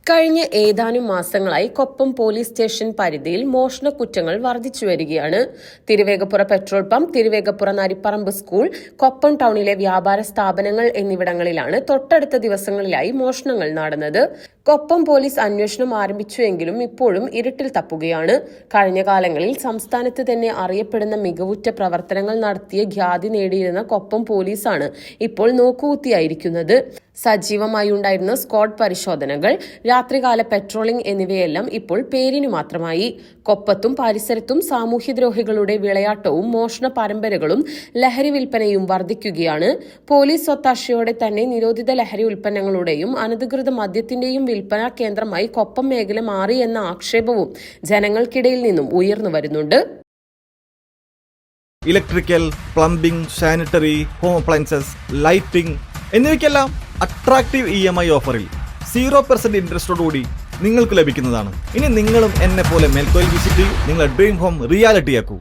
കഴിഞ്ഞ ഏതാനും മാസങ്ങളായി കൊപ്പം പോലീസ് സ്റ്റേഷൻ പരിധിയിൽ മോഷണ കുറ്റങ്ങൾ വർദ്ധിച്ചു വരികയാണ്. Thiruvegappura petrol pump, Thiruvegappura Naripparamba school, Koppam ടൗണിലെ വ്യാപാര സ്ഥാപനങ്ങൾ എന്നിവിടങ്ങളിലാണ് തൊട്ടടുത്ത ദിവസങ്ങളിലായി മോഷണങ്ങൾ നടന്നത്. കൊപ്പം പോലീസ് അന്വേഷണം ആരംഭിച്ചുവെങ്കിലും ഇപ്പോഴും ഇരുട്ടിൽ തപ്പുകയാണ്. കഴിഞ്ഞ കാലങ്ങളിൽ സംസ്ഥാനത്ത് തന്നെ അറിയപ്പെടുന്ന മികവുറ്റ പ്രവർത്തനങ്ങൾ നടത്തിയ ഖ്യാതി നേടിയിരുന്ന കൊപ്പം പോലീസാണ് ഇപ്പോൾ നോക്കുകുത്തിയായിരിക്കുന്നത്. സജീവമായി ഉണ്ടായിരുന്ന സ്ക്വാഡ് പരിശോധനകൾ, രാത്രികാല പെട്രോളിംഗ് എന്നിവയെല്ലാം ഇപ്പോൾ പേരിനു മാത്രമായി. കൊപ്പത്തും പരിസരത്തും സാമൂഹ്യദ്രോഹികളുടെ വിളയാട്ടവും മോഷണ പരമ്പരകളും ലഹരി വിൽപ്പനയും വർദ്ധിക്കുകയാണ്. പോലീസ് ഒത്താശയോടെ തന്നെ നിരോധിത ലഹരി ഉൽപ്പന്നങ്ങളുടെയും അനധികൃത മദ്യത്തിന്റെയും വിൽപ്പനാ കേന്ദ്രമായി കൊപ്പം മേഖല മാറി എന്ന ആക്ഷേപവും ജനങ്ങൾക്കിടയിൽ നിന്നും ഉയർന്നു വരുന്നുണ്ട്. Electrical, plumbing, sanitary, home appliances, lighting എന്നിവയ്ക്കെല്ലാം അട്രാക്റ്റീവ് EMI ഓഫറിൽ 0% ഇൻട്രസ്റ്റോടുകൂടി നിങ്ങൾക്ക് ലഭിക്കുന്നതാണ്. ഇനി നിങ്ങളും എന്നെ പോലെ മേൽക്കോയിൽ വിസിറ്റ് നിങ്ങളുടെ ഡ്രീം ഹോം റിയാലിറ്റിയാക്കൂ.